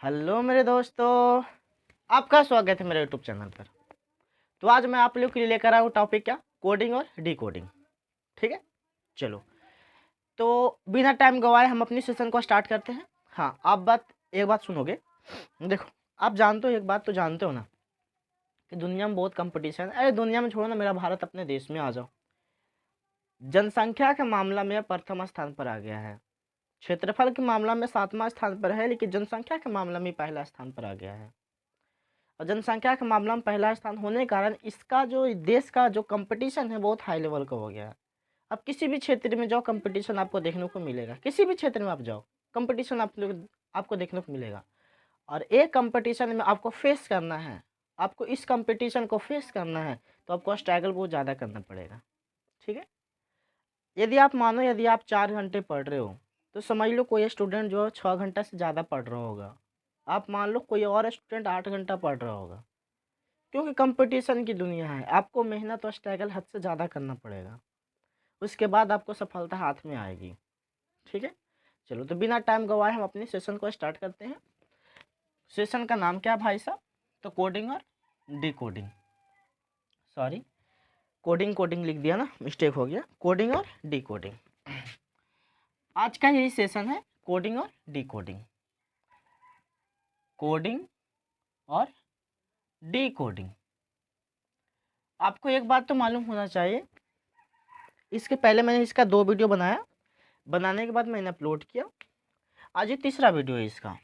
Hello मेरे दोस्तों, आपका स्वागत है मेरे यूट्यूब चैनल पर। तो आज मैं आप लोग के लिए लेकर आया हूँ टॉपिक क्या, कोडिंग और डिकोडिंग। ठीक है, चलो। तो बिना टाइम गवाए हम अपनी सेशन को स्टार्ट करते हैं। हाँ, आप एक बात सुनोगे। देखो, आप जानते हो, एक बात तो जानते हो ना कि दुनिया में बहुत कंपटीशन है। अरे दुनिया में छोड़ो ना, मेरा भारत अपने देश में आ जाओ। जनसंख्या के मामला में प्रथम स्थान पर आ गया है। क्षेत्रफल के मामला में 7वां स्थान पर है, लेकिन जनसंख्या के मामला में पहला स्थान पर आ गया है। और जनसंख्या के मामला में पहला स्थान होने के कारण इसका जो देश का जो कंपटीशन है बहुत हाई लेवल का हो गया है। अब किसी भी क्षेत्र में जाओ, कंपटीशन आपको देखने को मिलेगा। किसी भी क्षेत्र में आप जाओ, कंपटीशन आपको देखने को मिलेगा। और एक कंपटीशन में आपको फेस करना है, आपको इस कंपटीशन को फेस करना है, तो आपको स्ट्रगल बहुत ज़्यादा करना पड़ेगा। ठीक है, यदि आप 4 घंटे पढ़ रहे हो, तो समझ लो कोई स्टूडेंट जो है 6 घंटा से ज़्यादा पढ़ रहा होगा। आप मान लो कोई और स्टूडेंट 8 घंटा पढ़ रहा होगा। क्योंकि कंपटीशन की दुनिया है, आपको मेहनत और स्ट्रगल हद से ज़्यादा करना पड़ेगा। उसके बाद आपको सफलता हाथ में आएगी। ठीक है, चलो। तो बिना टाइम गवाए हम अपनी सेशन को स्टार्ट करते हैं। सेशन का नाम क्या है भाई साहब? तो कोडिंग और डिकोडिंग। सॉरी, कोडिंग कोडिंग लिख दिया ना, मिस्टेक हो गया। कोडिंग और डिकोडिंग, आज का यही सेशन है। कोडिंग और डिकोडिंग, कोडिंग और डिकोडिंग। आपको एक बात तो मालूम होना चाहिए, इसके पहले मैंने इसका 2 वीडियो बनाया। बनाने के बाद मैंने अपलोड किया। आज ये तीसरा वीडियो है इसका।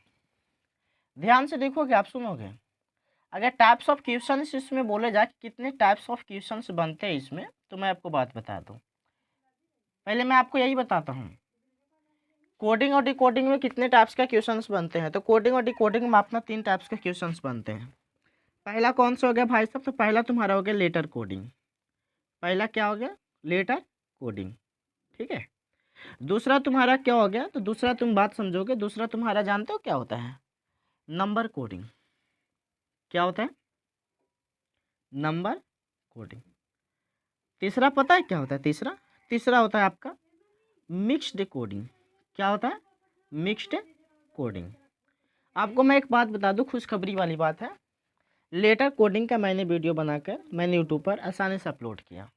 ध्यान से देखोगे, आप सुनोगे। अगर टाइप्स ऑफ क्वेश्चंस इसमें बोले जाए कि कितने टाइप्स ऑफ क्वेश्चंस बनते हैं इसमें, तो मैं आपको बात बता दूं। पहले मैं आपको यही बताता हूँ, कोडिंग और डिकोडिंग में कितने टाइप्स का क्वेश्चंस बनते हैं। तो कोडिंग और डिकोडिंग में अपना 3 टाइप्स के क्वेश्चंस बनते हैं। पहला कौन सा हो गया भाई साहब? तो पहला तुम्हारा हो गया लेटर कोडिंग। पहला क्या हो गया? Letter coding. ठीक है। दूसरा तुम्हारा क्या हो गया? तो दूसरा तुम बात समझोगे, दूसरा तुम्हारा जानते हो क्या होता है? Number coding. क्या होता है? Number coding. तीसरा पता है क्या होता है? तीसरा होता है आपका मिक्स्ड कोडिंग। क्या होता है? Mixed coding. आपको मैं एक बात बता दूं, खुशखबरी वाली बात है। लेटर कोडिंग का मैंने वीडियो बनाकर मैंने यूट्यूब पर आसानी से अपलोड किया।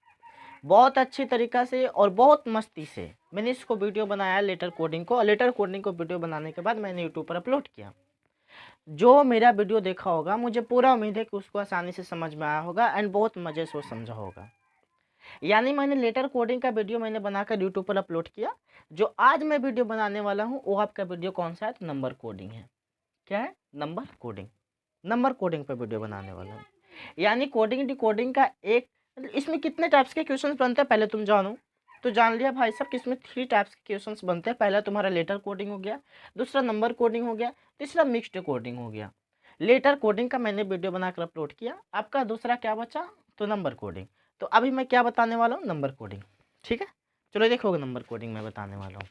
बहुत अच्छी तरीक़ा से और बहुत मस्ती से मैंने इसको वीडियो बनाया, लेटर कोडिंग को। और लेटर कोडिंग को वीडियो बनाने के बाद मैंने यूट्यूब पर अपलोड किया। जो मेरा वीडियो देखा होगा, मुझे पूरा उम्मीद है कि उसको आसानी से समझ में आया होगा एंड बहुत मज़े से वो समझा होगा। यानी मैंने लेटर कोडिंग का वीडियो मैंने बनाकर यूट्यूब पर अपलोड किया। जो आज मैं वीडियो बनाने वाला हूँ वो आपका वीडियो कौन सा है? तो नंबर कोडिंग है। क्या है? Number coding. नंबर कोडिंग पर वीडियो बनाने वाला हूँ। यानी कोडिंग डिकोडिंग का एक, इसमें कितने टाइप्स के क्वेश्चन बनते हैं पहले तुम जानो। तो जान लिया भाई साहब कि इसमें 3 टाइप्स के क्वेश्चंस बनते हैं। पहला तुम्हारा लेटर कोडिंग हो गया, दूसरा नंबर कोडिंग हो गया, तीसरा मिक्स्ड कोडिंग हो गया। लेटर कोडिंग का मैंने वीडियो बनाकर अपलोड किया। आपका दूसरा क्या बचा? तो नंबर कोडिंग। तो अभी मैं क्या बताने वाला हूँ? Number coding. ठीक है, चलो देखोगे नंबर कोडिंग मैं बताने वाला हूँ।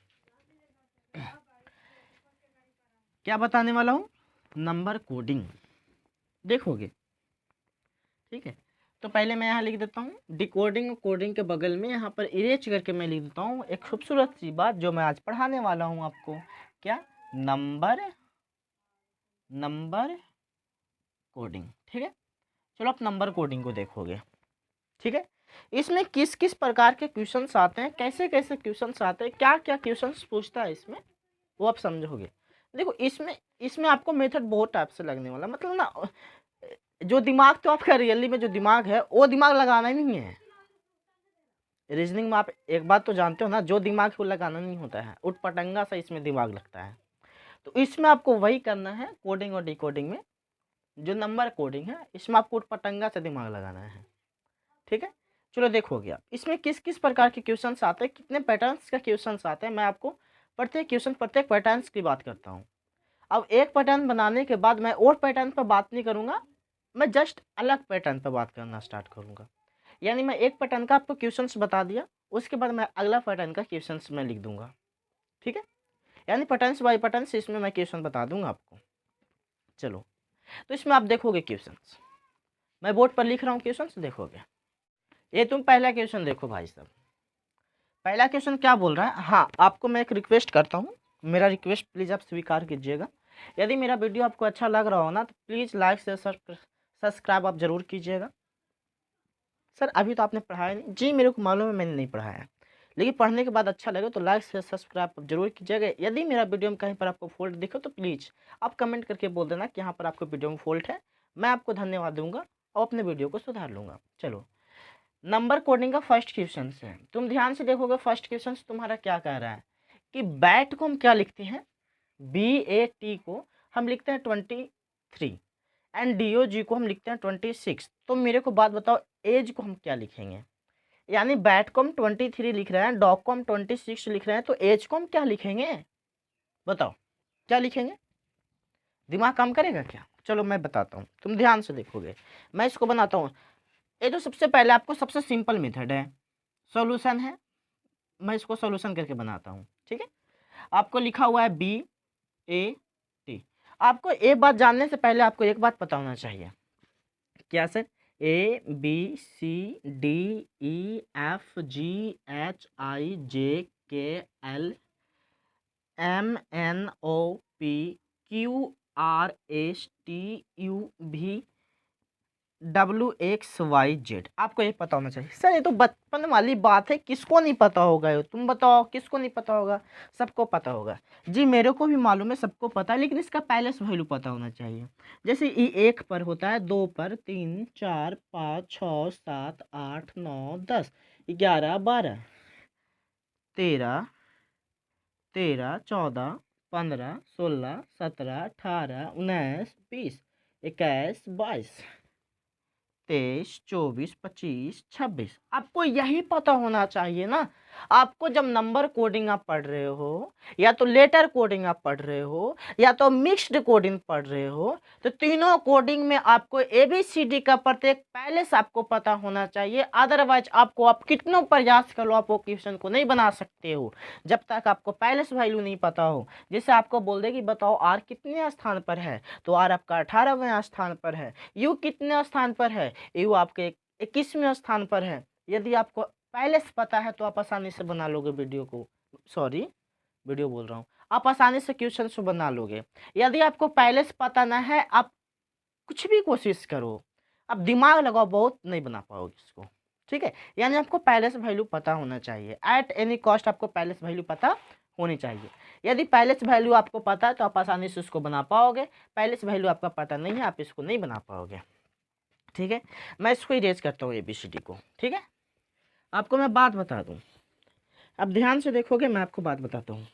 क्या बताने वाला हूँ? नंबर कोडिंग देखोगे। ठीक है, तो पहले मैं यहाँ लिख देता हूँ डिकोडिंग और कोडिंग के बगल में यहाँ पर इरेज करके मैं लिख देता हूँ एक खूबसूरत सी बात जो मैं आज पढ़ाने वाला हूँ आपको। क्या? Number coding. ठीक है, चलो आप नंबर कोडिंग को देखोगे। ठीक है, इसमें किस किस प्रकार के क्वेश्चंस आते हैं, कैसे कैसे क्वेश्चंस आते हैं, क्या क्या क्वेश्चंस पूछता है इसमें, वो आप समझोगे। देखो, इसमें इसमें आपको मेथड बहुत टाइप से लगने वाला, मतलब ना, जो दिमाग तो आपका रियली में जो दिमाग है वो दिमाग लगाना ही नहीं है। रीजनिंग में आप एक बात तो जानते हो ना, जो दिमाग को लगाना नहीं होता है, उठ पटंगा सा इसमें दिमाग लगता है। तो इसमें आपको वही करना है। कोडिंग और डिकोडिंग में जो नंबर कोडिंग है, इसमें आपको उठ पटंगा से दिमाग लगाना है। ठीक है, चलो देखोगे आप इसमें किस किस प्रकार के क्वेश्चंस आते हैं, कितने पैटर्न्स का क्वेश्चंस आते हैं। मैं आपको प्रत्येक क्वेश्चन, प्रत्येक पैटर्न्स की बात करता हूँ। अब एक पैटर्न बनाने के बाद मैं और पैटर्न पर बात नहीं करूँगा, मैं जस्ट अलग पैटर्न पर बात करना स्टार्ट करूँगा। यानी मैं एक पैटर्न का आपको क्वेश्चंस बता दिया, उसके बाद मैं अगला पैटर्न का क्वेश्चंस मैं लिख दूंगा। ठीक है, यानी पैटर्न्स बाय पैटर्न्स इसमें मैं क्वेश्चन बता दूंगा आपको। चलो, तो इसमें आप देखोगे क्वेश्चंस, मैं बोर्ड पर लिख रहा हूँ क्वेश्चंस, देखोगे। ये तुम पहला क्वेश्चन देखो भाई साहब। पहला क्वेश्चन क्या बोल रहा है? हाँ, आपको मैं एक रिक्वेस्ट करता हूँ, मेरा रिक्वेस्ट प्लीज़ आप स्वीकार कीजिएगा। यदि मेरा वीडियो आपको अच्छा लग रहा हो ना तो प्लीज़ लाइक से सब्सक्राइब आप ज़रूर कीजिएगा। सर अभी तो आपने पढ़ाया नहीं, जी मेरे को मालूम है मैंने नहीं पढ़ाया, लेकिन पढ़ने के बाद अच्छा लगे तो लाइक से सब्सक्राइब जरूर कीजिएगा। यदि मेरा वीडियो में कहीं पर आपको फॉल्ट दिखे तो प्लीज़ आप कमेंट करके बोल देना कि यहाँ पर आपको वीडियो में फॉल्ट है, मैं आपको धन्यवाद दूंगा और अपने वीडियो को सुधार लूँगा। चलो नंबर कोडिंग का फर्स्ट क्वेश्चन है, तुम ध्यान से देखोगे फर्स्ट क्वेश्चन तुम्हारा क्या कह रहा है कि बैट को हम क्या लिखते हैं, BAT को हम लिखते हैं 23 एंड DOG को हम लिखते हैं 26। तो मेरे को बात बताओ एज को हम क्या लिखेंगे, यानी बैट को हम 23 लिख रहे हैं, डॉग को हम 26 लिख रहे हैं, तो एज को हम क्या लिखेंगे, बताओ क्या लिखेंगे, दिमाग काम करेगा क्या? चलो मैं बताता हूँ, तुम ध्यान से देखोगे, मैं इसको बनाता हूँ। ये तो सबसे पहले आपको सबसे सिंपल मेथड है, सॉल्यूशन है, मैं इसको सॉल्यूशन करके बनाता हूँ। ठीक है, आपको लिखा हुआ है BAT। आपको एक बात जानने से पहले आपको एक बात पता होना चाहिए, क्या सर? ABCDEFGHIJKLMNOPQRSTUVWXYZ, आपको ये पता होना चाहिए। सर ये तो बचपन वाली बात है, किसको नहीं पता होगा ये, तुम बताओ किसको नहीं पता होगा? सबको पता होगा जी, मेरे को भी मालूम है, सबको पता है, लेकिन इसका पैलेस वैल्यू पता होना चाहिए। जैसे ये 1 पर होता है, 2 पर, 3, 4, 5, 6, 7, 8, 9, 10, 11, 12, 13, 14, 15, 16, 17, 18, 19, 20, 21, 22, 23, 24, 25, 26, आपको यही पता होना चाहिए ना। आपको जब नंबर कोडिंग आप पढ़ रहे हो, या तो लेटर कोडिंग आप पढ़ रहे हो, या तो मिक्स्ड कोडिंग पढ़ रहे हो, तो तीनों कोडिंग में आपको ABCD का प्रत्येक पहले से आपको पता होना चाहिए। अदरवाइज आपको आप कितनों प्रयास कर लो आप वो क्वेश्चन को नहीं बना सकते हो जब तक आपको पहले से वैल्यू नहीं पता हो। जैसे आपको बोल दे कि बताओ R कितने स्थान पर है, तो R आपका 18वें स्थान पर है। U कितने स्थान पर है, U आपके 21वें स्थान पर है। यदि आपको पहले से पता है तो आप आसानी से बना लोगे वीडियो को, सॉरी वीडियो बोल रहा हूँ, आप आसानी से क्वेश्चन को बना लोगे। यदि आपको पहले से पता ना है, आप कुछ भी कोशिश करो, आप दिमाग लगाओ, बहुत नहीं बना पाओगे इसको। ठीक है, यानी आपको पहले से वैल्यू पता होना चाहिए, एट एनी कॉस्ट आपको पहले से वैल्यू पता होनी चाहिए। यदि पहले से वैल्यू आपको पता है तो आप आसानी से उसको बना पाओगे, पहले से वैल्यू आपका पता नहीं है, आप इसको नहीं बना पाओगे। ठीक है, मैं इसको इरेज करता हूँ ABCD को। ठीक है, आपको मैं बात बता दूं, अब ध्यान से देखोगे, मैं आपको बात बताता हूँ।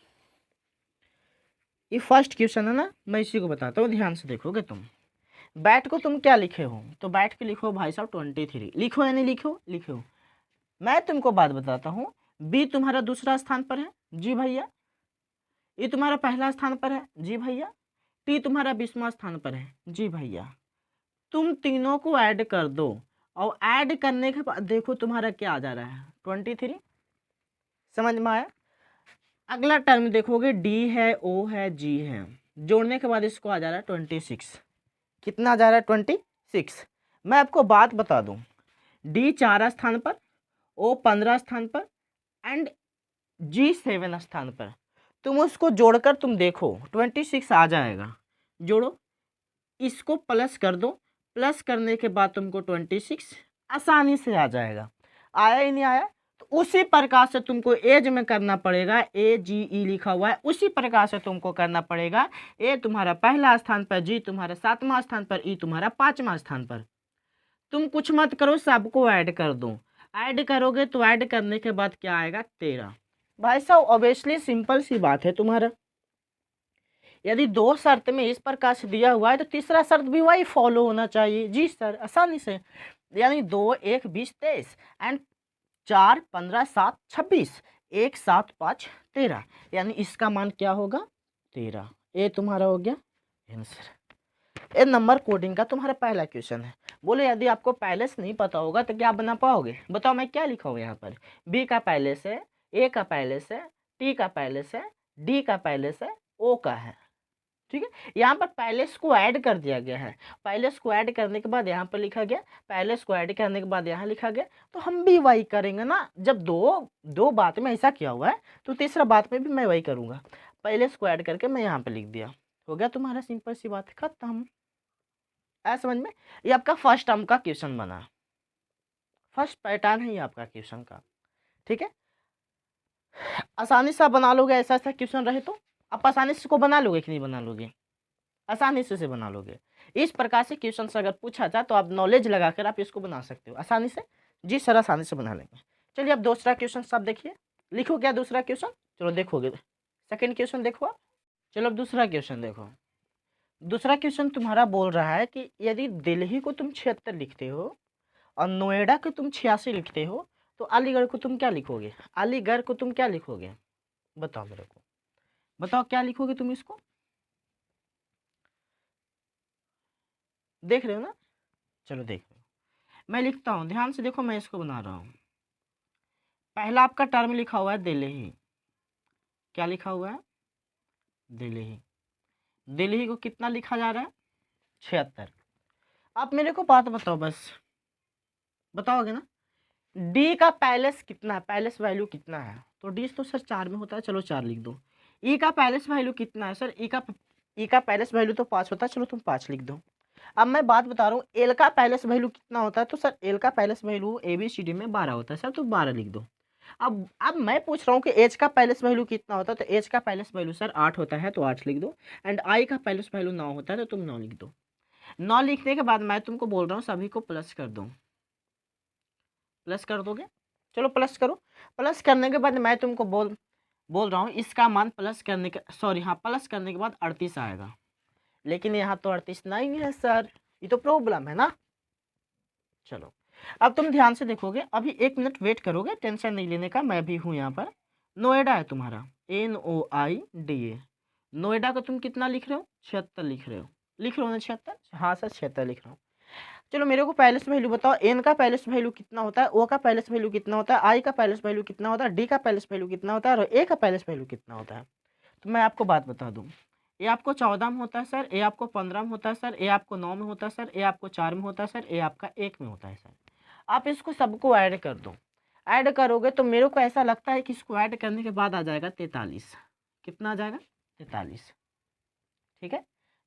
ये फर्स्ट क्वेश्चन है ना, मैं इसी को बताता हूँ, ध्यान से देखोगे तुम। बैट को तुम क्या लिखे हो, तो बैट के लिखो भाई साहब 23, लिखो या नहीं लिखो, लिखो। मैं तुमको बात बताता हूँ, बी तुम्हारा दूसरा स्थान पर है, जी भैया। ये तुम्हारा पहला स्थान पर है, जी भैया। टी तुम्हारा 20वां स्थान पर है, जी भैया। तुम तीनों को ऐड कर दो, और ऐड करने के बाद देखो तुम्हारा क्या आ जा रहा है, 23। समझ में आया? अगला टर्म देखोगे, डी है, ओ है, जी है, जोड़ने के बाद इसको आ जा रहा है 26। कितना आ जा रहा है, 26। मैं आपको बात बता दूं, डी 4 स्थान पर, ओ 15 स्थान पर, एंड जी 7 स्थान पर। तुम उसको जोड़कर तुम देखो 26 आ जाएगा। जोड़ो, इसको प्लस कर दो, प्लस करने के बाद तुमको 26 आसानी से आ जाएगा। आया ही नहीं आया? तो उसी प्रकार से तुमको एज में करना पड़ेगा, AGE लिखा हुआ है, उसी प्रकार से तुमको करना पड़ेगा। ए तुम्हारा पहला स्थान पर, जी तुम्हारा 7वां स्थान पर, ई तुम्हारा 5वां स्थान पर। तुम कुछ मत करो, सबको ऐड कर दो। ऐड करोगे तो ऐड करने के बाद क्या आएगा, 13। भाई साहब ऑब्वियसली सिंपल सी बात है तुम्हारा। यदि 2 शर्त में इस प्रकार से दिया हुआ है तो तीसरा शर्त भी वही फॉलो होना चाहिए। जी सर, आसानी से, यानी 2, 1, 20, 23 एंड 4, 15, 7, 26, 1, 7, 5, 13, यानी इसका मान क्या होगा, 13। ये तुम्हारा हो गया आंसर। ये नंबर कोडिंग का तुम्हारा पहला क्वेश्चन है। बोले यदि आपको पहले से नहीं पता होगा तो क्या बना पाओगे, बताओ। मैं क्या लिखा हूँ यहाँ पर, बी का पहले से, ए का पहले से, टी का पहले से, डी का पहले से, ओ का है। ठीक है, यहाँ पर पैलेस को ऐड कर दिया गया है। पैलेस को ऐड करने के बाद यहाँ पर लिखा गया, पैलेस को ऐड करने के बाद यहाँ लिखा गया, तो हम भी वही करेंगे ना। जब दो बात में ऐसा किया हुआ है तो तीसरा बात में भी मैं वही करूँगा। पैलेस को ऐड करके मैं यहाँ पर लिख दिया, हो गया तुम्हारा, सिंपल सी बात, खत्म। ऐसा समझ में? ये आपका फर्स्ट टर्म का क्वेश्चन बना, फर्स्ट पैटर्न है ये आपका क्वेश्चन का, ठीक है। आसानी से आप बना लोगे, ऐसा ऐसा क्वेश्चन रहे तो आप आसानी से इसको बना लोगे कि नहीं बना लोगे? आसानी से बना लोगे। इस प्रकार से क्वेश्चन अगर पूछा जाए तो आप नॉलेज लगाकर आप इसको बना सकते हो आसानी से, जी सर आसानी से बना लेंगे। चलिए अब दूसरा क्वेश्चन सब देखिए, लिखो क्या दूसरा क्वेश्चन, चलो देखोगे, सेकंड क्वेश्चन देखो आप। चलो अब दूसरा क्वेश्चन देखो। दूसरा क्वेश्चन तुम्हारा बोल रहा है कि यदि दिल्ली को तुम 76 लिखते हो और नोएडा को तुम 86 लिखते हो तो अलीगढ़ को तुम क्या लिखोगे? अलीगढ़ को तुम क्या लिखोगे? बताओ मेरे को, बताओ क्या लिखोगे तुम इसको? देख रहे हो ना? चलो देख रहे हो, मैं लिखता हूँ, ध्यान से देखो, मैं इसको बना रहा हूँ। पहला आपका टर्म लिखा हुआ है दिल्ली, क्या लिखा हुआ है? दिल्ली। दिल्ली को कितना लिखा जा रहा है? 76। आप मेरे को बात बताओ, बस बताओगे ना, डी का पैलेस कितना है, पैलेस वैल्यू कितना है? तो डी तो सर 4 में होता है, चलो 4 लिख दो। ई का पैलेस वैल्यू कितना है सर? ई का पैलेस वैल्यू तो 5 होता है, चलो तुम 5 लिख दो। अब मैं बात बता रहा हूँ एल का पैलेस वैल्यू कितना होता है, तो सर एल का पैलेस वैल्यू ABCD में 12 होता है सर, तो 12 लिख दो। अब मैं पूछ रहा हूँ कि एच का पैलेस वैल्यू कितना होता है, तो एच का पैलेस वैल्यू सर 8 होता है, तो 8 लिख दो। एंड आई का पैलेस वैल्यू 9 होता है, तो तुम 9 लिख दो। 9 लिखने के बाद मैं तुमको बोल रहा हूँ सभी को प्लस कर दो, प्लस कर दोगे? चलो प्लस करो। प्लस करने के बाद मैं तुमको बोल रहा हूँ इसका मान प्लस करने के, सॉरी हाँ, प्लस करने के बाद 38 आएगा, लेकिन यहाँ तो 38 नहीं है सर, ये तो प्रॉब्लम है ना। चलो अब तुम ध्यान से देखोगे, अभी 1 मिनट वेट करोगे, टेंशन नहीं लेने का, मैं भी हूँ यहाँ पर। नोएडा है तुम्हारा, NOIDA। नोएडा को तुम कितना लिख रहे हो? 76 लिख रहे हो, लिख रहे हो ना 76? हाँ सर 76 लिख रहा हूँ। चलो मेरे को पैलेस वैल्यू बताओ, एन का पैलेस वैल्यू कितना होता है, ओ का पैलेस वैल्यू कितना होता है, आई का पैलेस वैल्यू कितना होता है, डी का पैलेस वैल्यू कितना होता है, और ए का पैलेस वैल्यू कितना होता है? तो मैं आपको बात बता दूं, ए आपको 14 में होता है सर, ए आपको 15 में होता है सर, ए आपको 9 में होता है सर, ए आपको 4 में होता है सर, ए आपका 1 में होता है सर। आप इसको सबको ऐड कर दो, ऐड करोगे तो मेरे को ऐसा लगता है कि इसको ऐड करने के बाद आ जाएगा 43। कितना आ जाएगा? 43, ठीक है।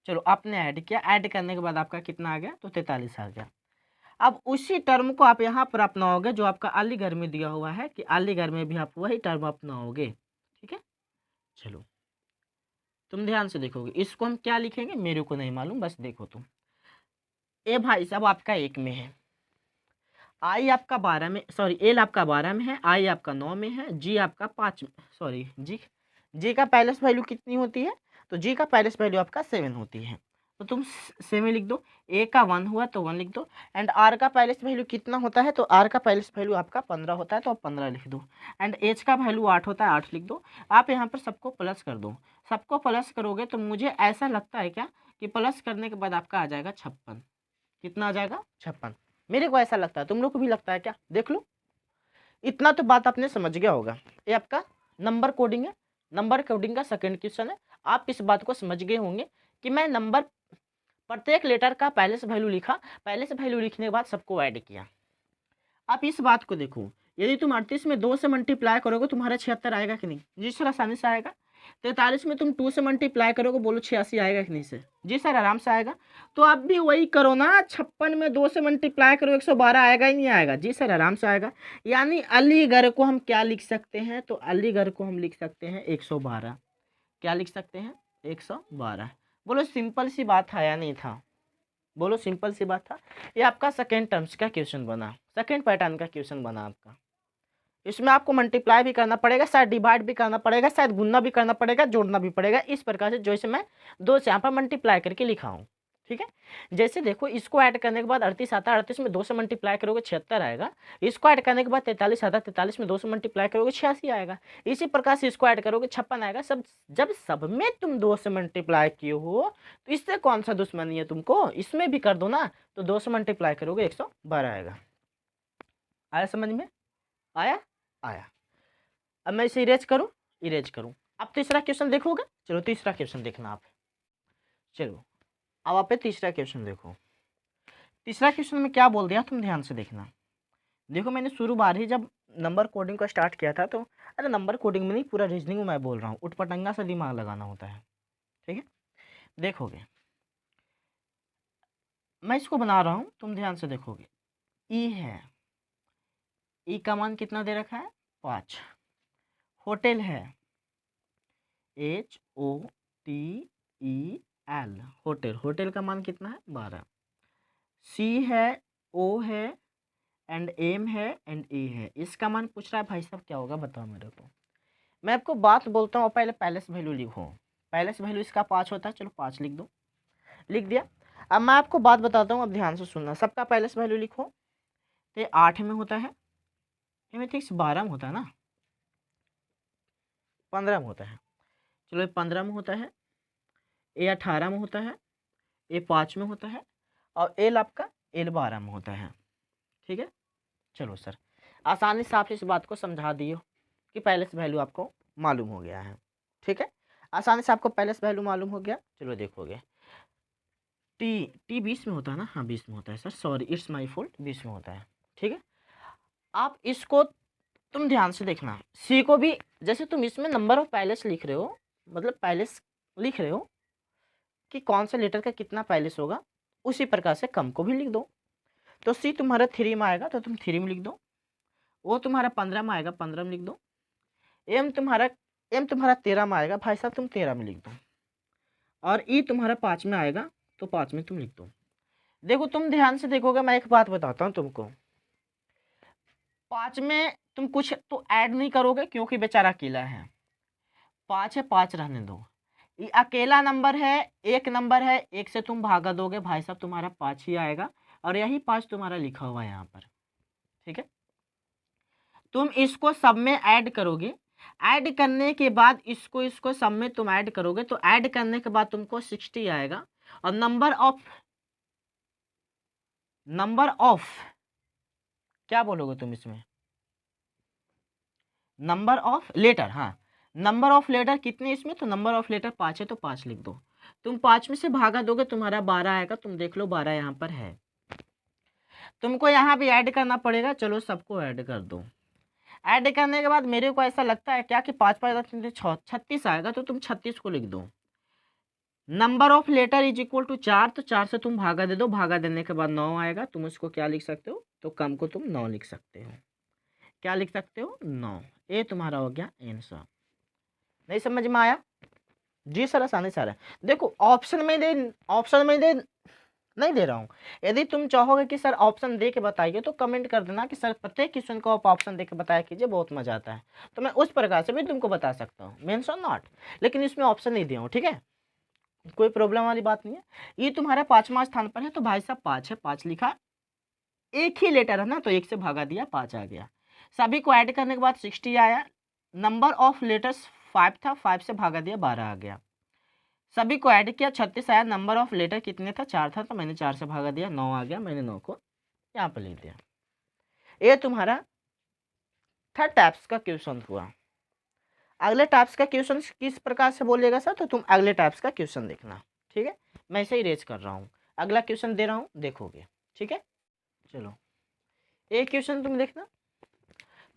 चलो आपने ऐड किया, ऐड करने के बाद आपका कितना आ गया? तो 43 आ गया। अब उसी टर्म को आप यहाँ पर अपनाओगे जो आपका अलीगढ़ में दिया हुआ है, कि अलीगढ़ में भी आप वही टर्म अपनाओगे, ठीक है। चलो तुम ध्यान से देखोगे, इसको हम क्या लिखेंगे मेरे को नहीं मालूम, बस देखो तुम। ए भाई साहब आपका 1 में है, आई आपका 12 में, सॉरी एल आपका 12 में है, आई आपका 9 में है, जी आपका 5 में, सॉरी जी का पैलेस वैल्यू कितनी होती है? तो जी का पैलेस वैल्यू आपका 7 होती है, तो तुम 7 लिख दो। ए का 1 हुआ तो 1 लिख दो। एंड आर का पैलेस वैल्यू कितना होता है? तो आर का पैलेस वैल्यू आपका 15 होता है, तो आप 15 लिख दो। एंड एच का वैल्यू 8 होता है, 8 लिख दो। आप यहाँ पर सबको प्लस कर दो, सबको प्लस करोगे तो मुझे ऐसा लगता है क्या कि प्लस करने के बाद आपका आ जाएगा 56। कितना आ जाएगा? 56। मेरे को ऐसा लगता है, तुम लोग को भी लगता है क्या? देख लो, इतना तो बात आपने समझ गया होगा। ये आपका नंबर कोडिंग है, नंबर कोडिंग का सेकंड क्वेश्चन है। आप इस बात को समझ गए होंगे कि मैं नंबर, प्रत्येक लेटर का पहले से वैल्यू लिखा, पहले से वैल्यू लिखने के बाद सबको ऐड किया। आप इस बात को देखो, यदि तुम 38 में 2 से मल्टीप्लाई करोगे तुम्हारा 76 आएगा कि नहीं? जी सर आसानी से आएगा। 43 में तुम 2 से मल्टीप्लाई करोगे, बोलो 86 आएगा कि नहीं सर? जी सर आराम से आएगा। तो आप भी वही करो ना, 56 में 2 से मल्टीप्लाई करो 112 आएगा ही नहीं आएगा? जी सर आराम से आएगा। यानी अलीगढ़ को हम क्या लिख सकते हैं? तो अलीगढ़ को हम लिख सकते हैं 112। क्या लिख सकते हैं? 112। बोलो सिंपल सी बात था या नहीं था? बोलो सिंपल सी बात था। ये आपका सेकेंड टर्म्स का क्वेश्चन बना, सेकेंड पैटर्न का क्वेश्चन बना आपका। इसमें आपको मल्टीप्लाई भी करना पड़ेगा, शायद डिवाइड भी करना पड़ेगा, शायद गुणना भी करना पड़ेगा, जोड़ना भी पड़ेगा, इस प्रकार से जैसे मैं 2 से यहाँ पर मल्टीप्लाई करके लिखा हूँ, ठीक है। जैसे देखो इसको ऐड करने के बाद 38 आता है, 38 में 2 से मल्टीप्लाई करोगे 76 आएगा। इसको ऐड करने के बाद 43 आता है, 43 में 2 से मल्टीप्लाई करोगे 86 आएगा। इसी प्रकार से इसको ऐड करोगे 56 आएगा। सब जब सब में तुम 2 से मल्टीप्लाई किए हो तो इससे कौन सा दुश्मनी है तुमको? इसमें भी कर दो ना, तो 2 से मल्टीप्लाई करोगे 112 आएगा। आया समझ में? आया? आया। अब मैं इसे इरेज करूँ, इरेज करूँ। अब तीसरा क्वेश्चन देखोगे? चलो तीसरा क्वेश्चन देखना आप। चलो अब आप तीसरा क्वेश्चन देखो। तीसरा क्वेश्चन में क्या बोल दिया तुम ध्यान से देखना। देखो मैंने शुरू बार ही जब नंबर कोडिंग को स्टार्ट किया था, तो अरे नंबर कोडिंग में नहीं, पूरा रीजनिंग में मैं बोल रहा हूँ, उठपटंगा सा दिमाग लगाना होता है, ठीक है। देखोगे, मैं इसको बना रहा हूँ, तुम ध्यान से देखोगे। ई है, ई का मान कितना दे रखा है 5। होटल है HOTEL, होटल, होटल का मान कितना है 12। सी है, ओ है, एंड एम है, एंड ए है। इसका मान पूछ रहा है भाई साहब क्या होगा, बताओ मेरे को। मैं आपको बात बोलता हूँ, पहले पैलेस वैल्यू लिखो। पैलेस वैल्यू इसका 5 होता है, चलो 5 लिख दो, लिख दिया। अब मैं आपको बात बताता हूँ, अब ध्यान से सुनना। सबका पैलेस वैल्यू लिखो। तो ये 8 में होता है, ये मैं ठीक 12 में होता है ना, 15 में होता है, चलो ये 15 में होता है, ये 18 में होता है, ये 5 में होता है, और एल आपका एल 12 में होता है। ठीक है, चलो सर, आसानी से आप इस बात को समझा दिए कि पैलेस वैल्यू आपको मालूम हो गया है। ठीक है, आसानी से आपको पैलेस वैल्यू मालूम हो गया। चलो देखोगे, टी 20 में होता है ना, हाँ 20 में होता है sir, sorry it's my fault, 20 में होता है। ठीक है, आप इसको तुम ध्यान से देखना। सी को भी, जैसे तुम इसमें नंबर ऑफ पैलेस लिख रहे हो, मतलब पैलेस लिख रहे हो कि कौन से लेटर का कितना पैलेस होगा, उसी प्रकार से कम को भी लिख दो। तो सी तुम्हारा 3 में आएगा तो तुम 3 में लिख दो, वो तुम्हारा 15 में आएगा 15 में लिख दो, एम तुम्हारा 13 में आएगा भाई साहब, तुम 13 में लिख दो, और ई तुम्हारा 5 में आएगा तो 5 में तुम लिख दो। देखो तुम ध्यान से देखोगे, मैं एक बात बताता हूँ तुमको, 5 में तुम कुछ तो ऐड नहीं करोगे क्योंकि बेचारा अकेला है। 5 है, 5 रहने दो, ये अकेला नंबर है, एक नंबर है, एक से तुम भागा दोगे भाई साहब, तुम्हारा 5 ही आएगा, और यही 5 तुम्हारा लिखा हुआ है यहाँ पर। ठीक है, तुम इसको सब में ऐड करोगे, ऐड करने के बाद इसको सब में तुम ऐड करोगे, तो ऐड करने के बाद तुमको 60 आएगा, और नंबर ऑफ क्या बोलोगे तुम इसमें, नंबर ऑफ लेटर, हाँ नंबर ऑफ लेटर कितने इसमें, तो नंबर ऑफ लेटर 5 है तो 5 लिख दो। तुम 5 में से भागा दोगे, तुम्हारा 12 आएगा, तुम देख लो 12 यहाँ पर है। तुमको यहाँ भी ऐड करना पड़ेगा, चलो सबको ऐड कर दो। ऐड करने के बाद मेरे को ऐसा लगता है क्या कि 5 5 36 आएगा, तो तुम 36 को लिख दो। Number of letter is equal to 4, तो 4 से तुम भागा दे दो, भागा देने के बाद 9 आएगा, तुम उसको क्या लिख सकते हो, तो कम को तुम 9 लिख सकते हो। क्या लिख सकते हो, 9। ये तुम्हारा हो गया आंसर। नहीं समझ में आया जी सर, आसानी से आ रहा है। देखो ऑप्शन में दे नहीं दे रहा हूँ। यदि तुम चाहोगे कि सर ऑप्शन दे के बताइए, तो कमेंट कर देना कि सर प्रत्येक क्वेश्चन को आप ऑप्शन दे के बताया कीजिए, बहुत मजा आता है। तो मैं उस प्रकार से भी तुमको बता सकता हूँ, मीन्स और नॉट, लेकिन इसमें ऑप्शन नहीं दिया हूँ। ठीक है, कोई प्रॉब्लम वाली बात नहीं है। ये तुम्हारा 5वां स्थान पर है, तो भाई साहब 5 है, 5 लिखा, एक ही लेटर है ना, तो 1 से भागा दिया, 5 आ गया। सभी को ऐड करने के बाद 60 आया, नंबर ऑफ लेटर्स 5 था, 5 से भागा दिया, 12 आ गया। सभी को ऐड किया, 36 आया, नंबर ऑफ लेटर कितने था, 4 था, तो मैंने 4 से भागा दिया, 9 आ गया, मैंने 9 को यहाँ पर लिख दिया। ये तुम्हारा थर्ड टाइप्स का क्वेश्चन हुआ। अगले टाइप्स का क्वेश्चन किस प्रकार से बोलिएगा सर, तो तुम अगले टाइप्स का क्वेश्चन देखना। ठीक है, मैं इसे इरेज कर रहा हूँ, अगला क्वेश्चन दे रहा हूँ, देखोगे। ठीक है, चलो एक क्वेश्चन तुम देखना।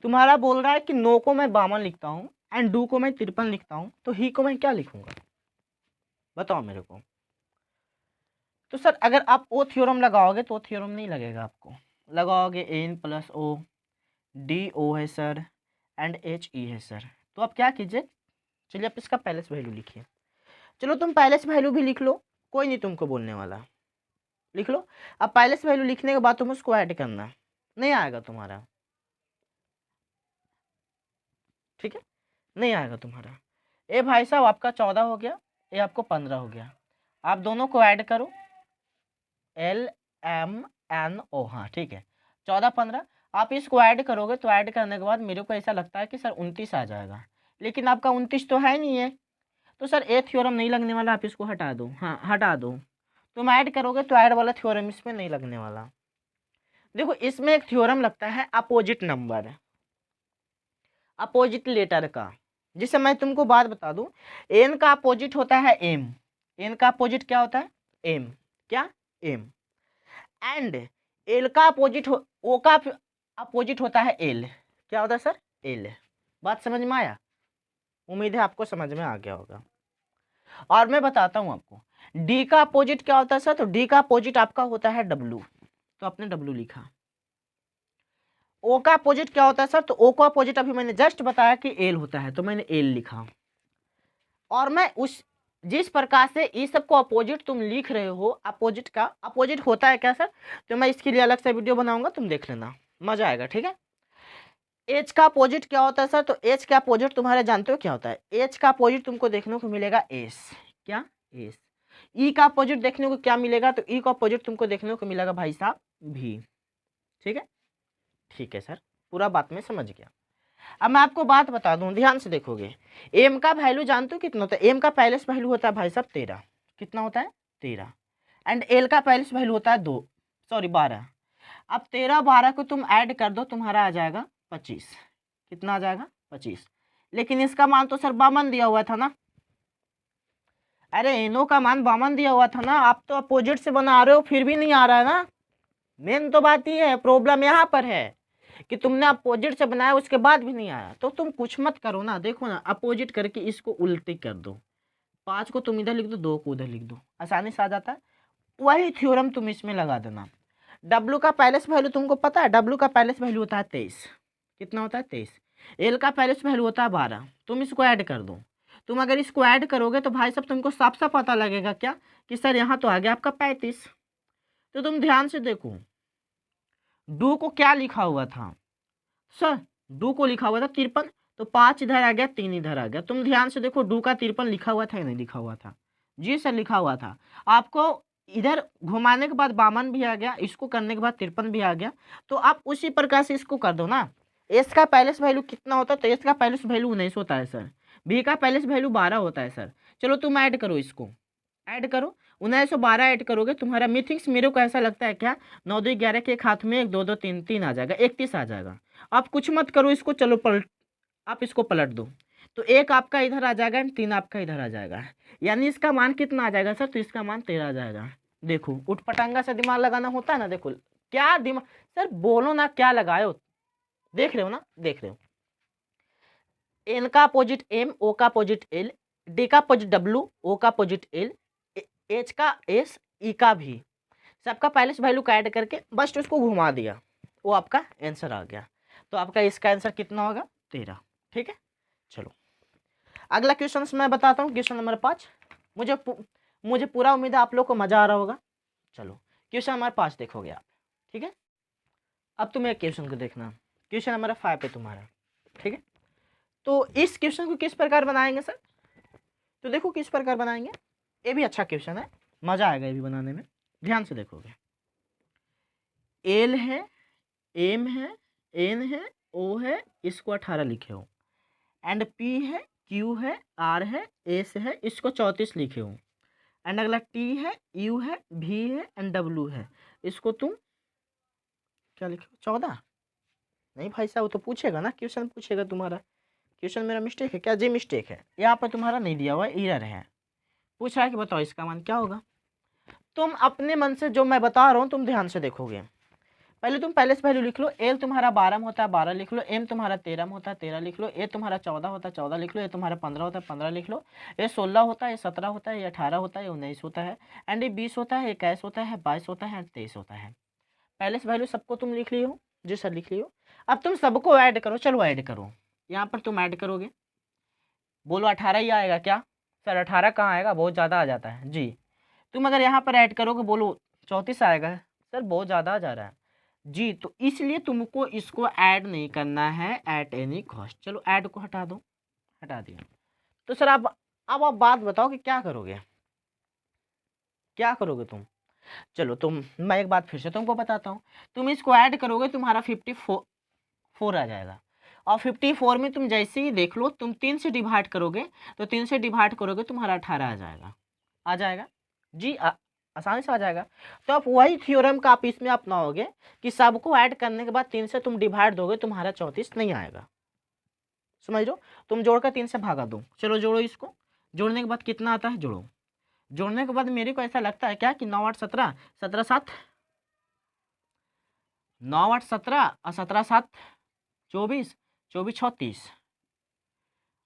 तुम्हारा बोल रहा है कि नो को मैं 52 लिखता हूँ एंड डू को मैं 53 लिखता हूँ, तो ही को मैं क्या लिखूंगा, बताओ मेरे को। तो सर अगर आप ओ थ्योरम लगाओगे तो थ्योरम नहीं लगेगा, आपको लगाओगे N plus O, D O है सर, एंड एच ई है सर। तो आप क्या कीजिए, चलिए आप इसका पैलेस वैल्यू लिखिए। चलो तुम पैलेस वैल्यू भी लिख लो, कोई नहीं तुमको बोलने वाला, लिख लो। अब पैलेस वैल्यू लिखने के बाद तुम उसको ऐड करना, नहीं आएगा तुम्हारा। ठीक है, नहीं आएगा तुम्हारा। ए भाई साहब आपका 14 हो गया, ये आपको 15 हो गया, आप दोनों को ऐड करो, LMNO, हाँ ठीक है, 14 15। आप इसको ऐड करोगे, तो ऐड करने के बाद मेरे को ऐसा लगता है कि सर 29 आ जाएगा, लेकिन आपका 29 तो है नहीं है, तो सर ए थ्योरम नहीं लगने वाला, आप इसको हटा दो, हाँ हटा दो। तुम ऐड करोगे तो ऐड वाला थ्योरम इसमें नहीं लगने वाला। देखो इसमें एक थ्योरम लगता है अपोजिट नंबर, अपोजिट लेटर का, जिसे मैं तुमको बात बता दूं, एन का अपोजिट होता है एम, एन का अपोजिट क्या होता है, एम, क्या, एम, एंड एल का अपोजिट ओ का अपोजिट होता है एल, क्या होता है सर, एल। बात समझ में आया, उम्मीद है आपको समझ में आ गया होगा। और मैं बताता हूँ आपको, डी का अपोजिट क्या होता है सर? तो डी का अपोजिट आपका होता है डब्लू, तो आपने डब्लू लिखा। ओ का अपोजिट क्या होता है सर? तो ओ का अपोजिट अभी मैंने जस्ट बताया कि एल होता है, तो मैंने एल लिखा। और मैं उस जिस प्रकार से इस सब को अपोजिट तुम लिख रहे हो, अपोजिट का अपोजिट होता है क्या सर? तो मैं इसके लिए अलग से वीडियो बनाऊंगा, तुम देख लेना, मजा आएगा, ठीक है। एच का अपोजिट क्या होता है सर? तो एच का अपोजिट तुम्हारे जानते हो क्या होता है? एच का अपोजिट तुमको देखने को मिलेगा एस, क्या? एस। ई का अपोजिट देखने को क्या मिलेगा? तो ई का अपोजिट तुमको देखने को मिलेगा भाई साहब भी, ठीक है। ठीक है सर, पूरा बात में समझ गया। अब मैं आपको बात बता दूं, ध्यान से देखोगे। एम का वैल्यू जानते हो कितना होता है? एम का पैलेस वैल्यू होता है भाई साहब 13। कितना होता है? 13। एंड एल का पैलेस वैल्यू होता है 12। अब 13 12 को तुम ऐड कर दो, तुम्हारा आ जाएगा 25। कितना आ जाएगा? 25। लेकिन इसका मान तो सर 52 दिया हुआ था ना। अरे एनो का मान 52 दिया हुआ था ना, आप तो अपोजिट से बना रहे हो फिर भी नहीं आ रहा है ना। मेन तो बात ये है, प्रॉब्लम यहाँ पर है कि तुमने अपोजिट से बनाया उसके बाद भी नहीं आया। तो तुम कुछ मत करो ना, देखो ना, अपोजिट करके इसको उल्टी कर दो। 5 को तुम इधर लिख दो, 2 को उधर लिख दो, आसानी से आ जाता है। वही थ्योरम तुम इसमें लगा देना। डब्लू का पैलेस वैल्यू तुमको पता है? डब्लू का पैलेस वैल्यू होता है 23। कितना होता है? 23। एल का पैलेस वैल्यू होता है 12। तुम इसको ऐड कर दो। तुम अगर इसको ऐड करोगे तो भाई साहब तुमको साफ साफ पता लगेगा क्या कि सर यहाँ तो आ गया आपका 35। तो तुम ध्यान से देखो, डू को क्या लिखा हुआ था सर? डू को लिखा हुआ था 53। तो 5 इधर आ गया, 3 इधर आ गया। तुम ध्यान से देखो, डू का 53 लिखा हुआ था या नहीं लिखा हुआ था? जी सर लिखा हुआ था। आपको इधर घुमाने के बाद 52 भी आ गया, इसको करने के बाद 53 भी आ गया। तो आप उसी प्रकार से इसको कर दो ना। एस का पैलेस वैल्यू कितना होता है? तो एस का पैलेस वैल्यू 19 होता है सर। बी का पैलेस वैल्यू 12 होता है सर। चलो तुम ऐड करो, इसको ऐड करो। 1912 ऐड करोगे, तुम्हारा मिथिक्स मेरे को ऐसा लगता है क्या 9 2 11 के एक हाथ में 1 2 2 3 3 आ जाएगा, 31 आ जाएगा। आप कुछ मत करो इसको, चलो पलट, आप इसको पलट दो। तो 1 आपका इधर आ जाएगा एंड 3 आपका इधर आ जाएगा, यानी इसका मान कितना आ जाएगा सर? तो इसका मान 13 आ जाएगा। देखो उठपटांगा से दिमाग लगाना होता है ना। देखो क्या दिमाग सर, बोलो ना क्या लगाए हो। देख रहे हो ना, देख रहे हो। एन का अपोजिट एम, ओ का अपोजिट एल, डी का अपोजिट डब्ल्यू, ओ का अपोजिट एल, एच का एस, ई का भी, सबका पैलेस वैल्यू का ऐड करके बस उसको घुमा दिया, वो आपका आंसर आ गया। तो आपका इसका आंसर कितना होगा? 13, ठीक है। चलो अगला क्वेश्चन मैं बताता हूँ, क्वेश्चन नंबर 5। मुझे पूरा उम्मीद है आप लोग को मजा आ रहा होगा। चलो क्वेश्चन नंबर 5 देखोगे आप, ठीक है। अब तुम एक क्वेश्चन को देखना, क्वेश्चन नंबर 5 पे तुम्हारा, ठीक है। तो इस क्वेश्चन को किस प्रकार बनाएंगे सर? तो देखो किस प्रकार बनाएंगे, ये भी अच्छा क्वेश्चन है, मजा आएगा ये भी बनाने में। ध्यान से देखोगे, एल है, एम है, एन है, ओ है, इसको 18 लिखे हो। एंड पी है, क्यू है, आर है, एस है, इसको 34 लिखे हो। एंड अगला टी है, यू है, भी है एंड डब्ल्यू है, इसको तुम क्या लिखे हो? 14। नहीं भाई साहब, वो तो पूछेगा ना, क्वेश्चन पूछेगा तुम्हारा। क्वेश्चन मेरा मिस्टेक है क्या? जी मिस्टेक है, यहाँ पर तुम्हारा नहीं दिया हुआ, एरर है। पूछ रहा है कि बताओ इसका मान क्या होगा। तुम अपने मन से जो मैं बता रहा हूँ तुम ध्यान से देखोगे। पहले तुम पैलेस वैल्यू लिख लो। एल तुम्हारा 12 में होता है, 12 लिख लो। एम तुम्हारा 13 में होता है, 13 लिख लो। ए तुम्हारा 14 होता है, 14 लिख लो। ए तुम्हारा 15 होता है, 15 लिख लो। ये 16 होता है, ये 17 होता है, ये 18 होता है, ये 19 होता है एंड ये 20 होता है, 21 होता है, 22 होता है एंड 23 होता है। पैलेस वैल्यू सबको तुम लिख लियो? जी सर लिख लियो। अब तुम सबको ऐड करो, चलो ऐड करो। यहाँ पर तुम ऐड करोगे, बोलो 18 ही आएगा क्या सर? 18 कहाँ आएगा, बहुत ज़्यादा आ जाता है जी। तुम अगर यहाँ पर ऐड करोगे, बोलो 34 आएगा सर, बहुत ज़्यादा आ जा रहा है जी। तो इसलिए तुमको इसको ऐड नहीं करना है एट एनी कॉस्ट। चलो ऐड को हटा दो, हटा दिया। तो सर अब आप बात बताओ कि क्या करोगे, क्या करोगे तुम? चलो मैं एक बात फिर से तुमको बताता हूँ। तुम इसको ऐड करोगे, तुम्हारा 54 आ जाएगा। और 54 में तुम जैसे ही देख लो, तुम 3 से डिवाइड करोगे, तो 3 से डिवाइड करोगे तुम्हारा 18 आ जाएगा। आ जाएगा जी, आसानी से आ जाएगा। तो आप वही थ्योरम का आप इसमें अपनाओगे कि सबको ऐड करने के बाद 3 से तुम डिवाइड दोगे, तुम्हारा 34 नहीं आएगा। समझ लो, तुम जोड़कर 3 से भागा दो। चलो जोड़ो इसको, जोड़ने के बाद कितना आता है जोड़ो। जोड़ने के बाद मेरे को ऐसा लगता है क्या कि 9 8 17, 17 7, 9 8 17 और 17 7 24, 24 36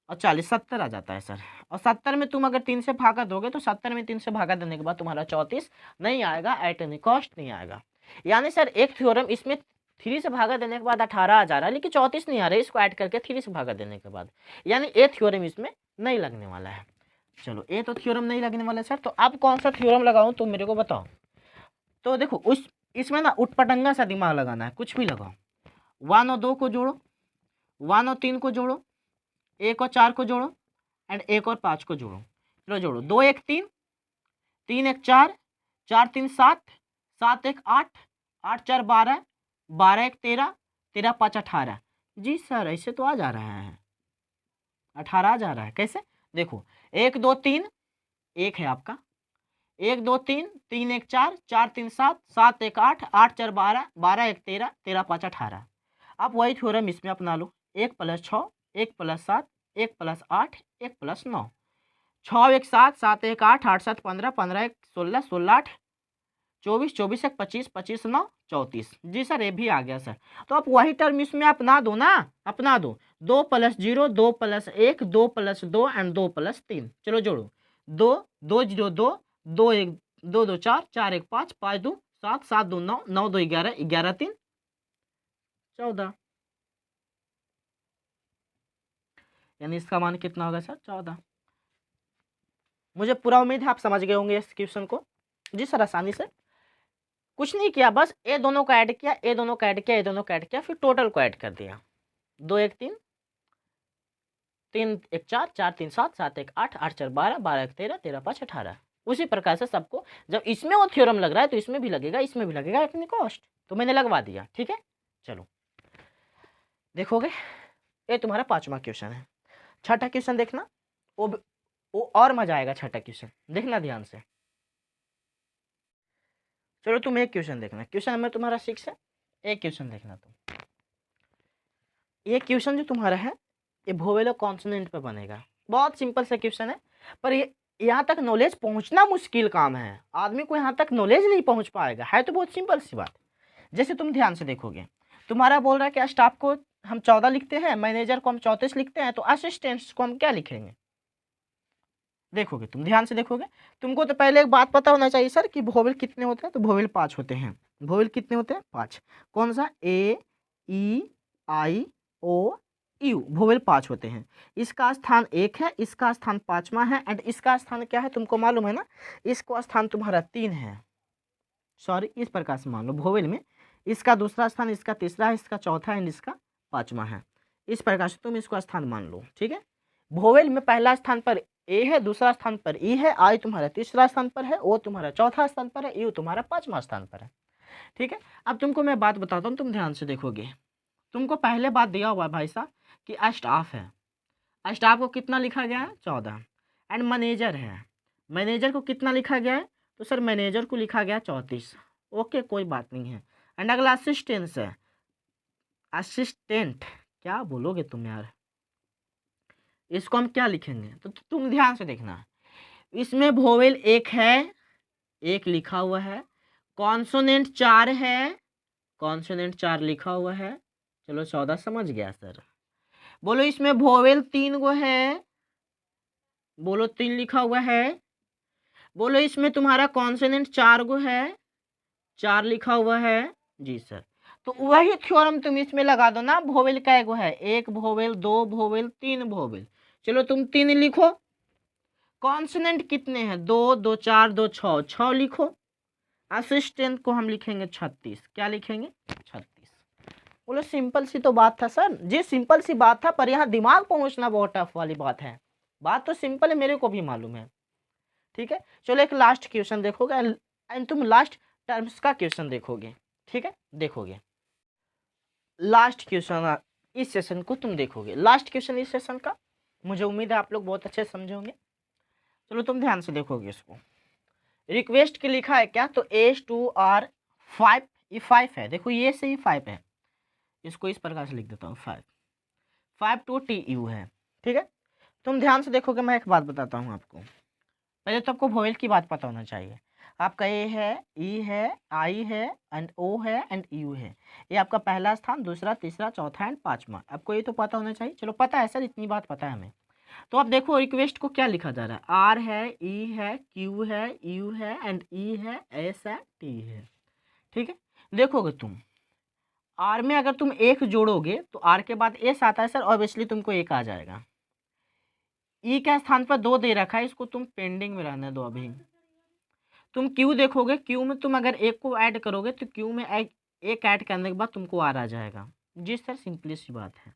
और 40 70 आ जाता है सर। और 70 में तुम अगर 3 से भागा दोगे तो 70 में 3 से भागा देने के बाद तुम्हारा 34 नहीं आएगा, एट एनी कॉस्ट नहीं आएगा। यानी सर एक थ्योरम इसमें 3 से भागा देने के बाद 18 आ जा रहा है, लेकिन 34 नहीं आ रहा है, इसको ऐड करके 3 से भागा देने के बाद, यानी ए थ्योरम इसमें नहीं लगने वाला है। चलो ए तो थ्योरम नहीं लगने वाला है सर, तो अब कौन सा थ्योरम लगाऊं तुम मेरे को बताओ। तो देखो उस इसमें ना उटपटंगा सा दिमाग लगाना है, कुछ भी लगाओ। 1 और 2 को जोड़ो, 1 और 3 को जोड़ो, 1 और 4 को जोड़ो, एंड 1 और 5 को जोड़ो। चलो जोड़ो, 2 1 3, 3 1 4, 4 3 7, 7 1 8, 8 4 12, 12 1 13, 13 5 18। जी सर ऐसे तो आ जा रहा है, 18 आ जा रहा है। कैसे देखो, 1 2 3 1 है आपका, 1 2 3, 3 1 4, 4 3 7, 7 1 8, 8 4 12, 12 1 13, 13 5 18। आप वही थ्योरम इसमें अपना लो, 1 + 6, 1 + 7, 1 + 8, 1 + 9, 6 1 7, 7 1 8, 8 7 15, 15 1 16, 16 8 24, 24 1 25, 25 9 34। जी सर ये भी आ गया सर। तो आप वही टर्म इसमें अपना दो ना, अपना दो, 2 + 0, 2 + 1, 2 + 2 एंड 2 + 3। चलो जोड़ो, 2 2 0 2, 2 1 2 2 4, 4 1 5, 5 2 7, 7 2 9, 9 2 11, 11 3 14। यानी इसका मान कितना होगा सर, 14। मुझे पूरा उम्मीद है आप समझ गए होंगे इस क्वेश्चन को। जी सर आसानी से कुछ नहीं किया, बस ए दोनों को ऐड किया, ए दोनों को ऐड किया, ए दोनों को ऐड किया, फिर टोटल को ऐड कर दिया। 2 1 3, 3 1 4, 4 3 7, 7 1 8, 8 4 12, 12 1 13, 13 5 18। उसी प्रकार से सबको जब इसमें वो थ्योरम लग रहा है तो इसमें भी लगेगा, इसमें भी लगेगा एट एनी कॉस्ट। तो मैंने लगवा दिया, ठीक है। चलो देखोगे, ये तुम्हारा 5वां क्वेश्चन है। छठा क्वेश्चन देखना, वो और मजा आएगा। छठा क्वेश्चन देखना ध्यान से। चलो तुम एक क्वेश्चन देखना, क्वेश्चन नंबर तुम्हारा 6 है। एक क्वेश्चन देखना तुम, ये क्वेश्चन जो तुम्हारा है ये वोवेल कॉन्सोनेंट पे बनेगा। बहुत सिंपल सा क्वेश्चन है, पर ये यहाँ तक नॉलेज पहुँचना मुश्किल काम है। आदमी को यहाँ तक नॉलेज नहीं पहुँच पाएगा, है तो बहुत सिंपल सी बात। जैसे तुम ध्यान से देखोगे, तुम्हारा बोल रहा है कि स्टाफ को हम 14 लिखते हैं, मैनेजर को हम 34 लिखते हैं, तो असिस्टेंट्स को हम क्या लिखेंगे। देखोगे तुम ध्यान से देखोगे, तुमको तो पहले एक बात पता होना चाहिए सर कि वोवेल कितने होते हैं। तो वोवेल 5 होते हैं। वोवेल कितने होते हैं, 5। कौन सा, ए ई आई ओ यू, वोवेल 5 होते हैं। इसका स्थान 1 है, इसका स्थान 5वां है, एंड इसका स्थान क्या है तुमको मालूम है ना, इसको स्थान तुम्हारा 3 है। सॉरी इस प्रकार से मान लो, वोवेल में इसका दूसरा स्थान, इसका तीसरा है, इसका चौथा एंड इसका 5वां है। इस प्रकार से तुम इसको स्थान मान लो, ठीक है। वोवेल में पहला स्थान पर ए है, दूसरा स्थान पर ई है, आई तुम्हारा तीसरा स्थान पर है, ओ तुम्हारा चौथा स्थान पर है, यू तुम्हारा 5वां स्थान पर है, ठीक है। अब तुमको मैं बात बताता हूँ, तुम ध्यान से देखोगे। तुमको पहले बात दिया हुआ है भाई साहब कि स्टाफ है, स्टाफ को कितना लिखा गया है, 14। एंड मैनेजर है, मैनेजर को कितना लिखा गया है, तो सर मैनेजर को लिखा गया 34। ओके कोई बात नहीं है। एंड अगला असिस्टेंस है, असिस्टेंट क्या बोलोगे तुम यार, इसको हम क्या लिखेंगे। तो तुम ध्यान से देखना, इसमें वोवेल 1 है, 1 लिखा हुआ है, कॉन्सोनेंट 4 है, कॉन्सोनेंट 4 लिखा हुआ है। चलो 14 समझ गया सर। बोलो इसमें वोवेल 3 गो है, बोलो 3 लिखा हुआ है। बोलो इसमें तुम्हारा कॉन्सोनेंट 4 गो है, 4 लिखा हुआ है। जी सर, तो वही थ्योरम तुम इसमें लगा दो ना। वोवेल का एगो है, 1 वोवेल, 2 वोवेल, 3 वोवेल। चलो तुम 3 लिखो। कॉन्सोनेंट कितने हैं, 2 2 4 2 6, 6 लिखो। असिस्टेंट को हम लिखेंगे 36। क्या लिखेंगे, 36। बोलो सिंपल सी तो बात था सर। जी सिंपल सी बात था, पर यहाँ दिमाग पहुंचना बहुत टफ वाली बात है। बात तो सिंपल है, मेरे को भी मालूम है, ठीक है। चलो एक लास्ट क्वेश्चन देखोगे, एंड तुम लास्ट टर्म्स का क्वेश्चन देखोगे, ठीक है। देखोगे लास्ट क्वेश्चन इस सेशन को तुम देखोगे, लास्ट क्वेश्चन इस सेशन का। मुझे उम्मीद है आप लोग बहुत अच्छे समझे होंगे। चलो तुम ध्यान से देखोगे इसको। रिक्वेस्ट के लिखा है क्या, तो H2R 5, ये 5 है। देखो ये से ही 5 है, इसको इस प्रकार से लिख देता हूँ 5, 5 to TU है, ठीक है। तुम ध्यान से देखोगे, मैं एक बात बताता हूँ आपको। पहले तो आपको वोवेल की बात पता होना चाहिए। आपका ए है, ई है, आई है, एंड ओ है, एंड यू है। ये आपका पहला स्थान, दूसरा, तीसरा, चौथा एंड 5वां। आपको ये तो पता होना चाहिए। चलो पता है सर, इतनी बात पता है हमें। तो आप देखो रिक्वेस्ट को क्या लिखा जा रहा है, आर है, ई है, क्यू है, यू है एंड ई है, एस है, टी है। ठीक है, देखोगे तुम आर में अगर तुम एक जोड़ोगे तो आर के बाद एस आता है सर, ऑब्वियसली तुमको एक आ जाएगा। ई के स्थान पर 2 दे रखा है, इसको तुम पेंडिंग में रहने दो अभी। तुम क्यू देखोगे, क्यू में तुम अगर एक को ऐड करोगे तो क्यू में एक ऐड करने के बाद तुमको आर आ जाएगा। जी सर, सिंपली सी बात है।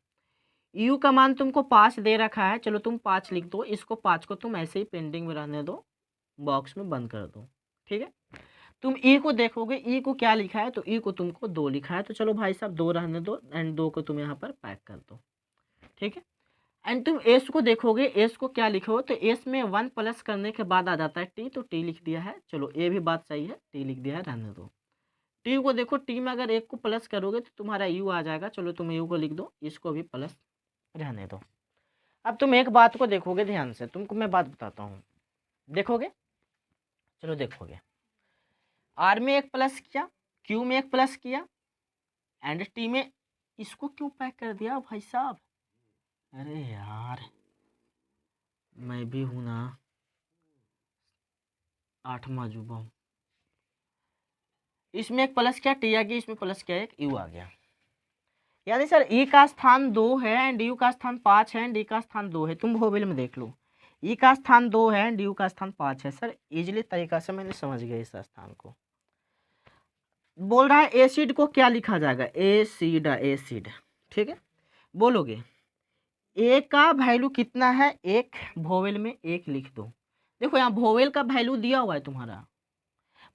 यू का मान तुमको 5 दे रखा है, चलो तुम 5 लिख दो, इसको 5 को तुम ऐसे ही पेंडिंग में रहने दो, बॉक्स में बंद कर दो। ठीक है, तुम ई को देखोगे, ई को क्या लिखा है, तो ई को तुमको 2 लिखा है, तो चलो भाई साहब 2 रहने दो एंड 2 को तुम यहाँ पर पैक कर दो। ठीक है, एंड तुम एस को देखोगे, एस को क्या लिखोगे, तो एस में 1 प्लस करने के बाद आ जाता है टी, तो टी लिख दिया है। चलो ये भी बात सही है, टी लिख दिया है, रहने दो। टी को देखो, टी में अगर एक को प्लस करोगे तो तुम्हारा यू आ जाएगा, चलो तुम यू को लिख दो, इसको भी प्लस रहने दो। अब तुम एक बात को देखोगे ध्यान से, तुमको मैं बात बताता हूँ, देखोगे, चलो देखोगे, आर में एक प्लस किया, क्यू में एक प्लस किया एंड टी में, इसको क्यों पैक कर दिया भाई साहब? अरे यार, मैं भी हूँ ना 8वां अजूबा हूँ। इसमें एक प्लस किया, टी आ गया, इसमें प्लस किया, एक यू आ गया। यानी सर ई का स्थान 2 है एंड यू का स्थान 5 है एंड ई का स्थान 2 है। तुम भोवेल में देख लो, ई का स्थान 2 है एंड यू का स्थान 5 है। सर इजीली तरीका से मैंने समझ गया इस स्थान को। बोल रहा है एसिड को क्या लिखा जाएगा, एसिड, एसिड। ठीक है, बोलोगे ए का वैल्यू कितना है, एक, भोवेल में एक लिख दो। देखो यहाँ भोवेल का वैल्यू दिया हुआ है तुम्हारा,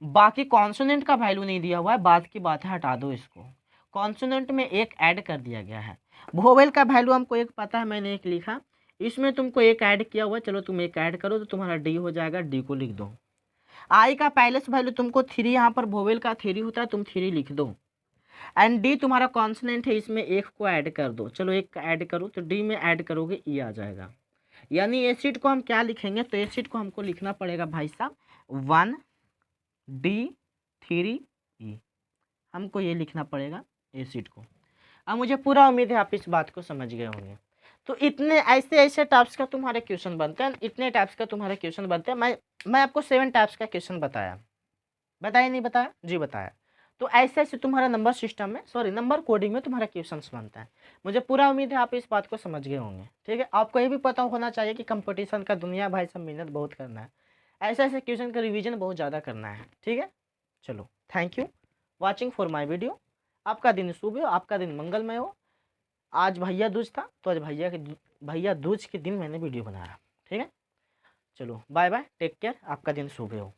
बाकी कॉन्सोनेंट का वैल्यू नहीं दिया हुआ है, बात की बात है, हटा दो इसको। कॉन्सोनेंट में एक ऐड कर दिया गया है, वोवेल का वैल्यू हमको एक पता है, मैंने एक लिखा, इसमें तुमको एक ऐड किया हुआ है, चलो तुम एक ऐड करो तो तुम्हारा डी हो जाएगा, डी को लिख दो। आई का पहले से वैल्यू तुमको 3, यहाँ पर वोवेल का 3 होता है, तुम 3 लिख दो एंड डी तुम्हारा कॉन्सोनेंट है, इसमें एक को ऐड कर दो, चलो एक का ऐड करो तो डी में ऐड करोगे ई आ जाएगा। यानी एसिड को हम क्या लिखेंगे, तो एसिड को हमको लिखना पड़ेगा भाई साहब 1 डी 3 ई, हमको ये लिखना पड़ेगा एसिड को। अब मुझे पूरा उम्मीद है आप इस बात को समझ गए होंगे। तो इतने ऐसे टाइप्स का तुम्हारे क्वेश्चन बनते हैं, इतने टाइप्स का तुम्हारे क्वेश्चन बनते हैं। मैं आपको 7 टाइप्स का क्वेश्चन बताया नहीं बताया जी, बताया। तो ऐसे तुम्हारा नंबर सिस्टम में, सॉरी नंबर कोडिंग में तुम्हारा क्वेश्चंस बनता है। मुझे पूरा उम्मीद है आप इस बात को समझ गए होंगे। ठीक है, आपको ये भी पता होना चाहिए कि कंपटीशन का दुनिया भाई सब, मेहनत बहुत करना है, ऐसे क्वेश्चन का रिविजन बहुत ज़्यादा करना है। ठीक है, चलो thank you watching for my video. आपका दिन शुभ हो, आपका दिन मंगलमय हो। आज भैया दूज था तो आज भैया दूज के दिन मैंने वीडियो बनाया। ठीक है, चलो बाय बाय, टेक केयर, आपका दिन शुभ हो।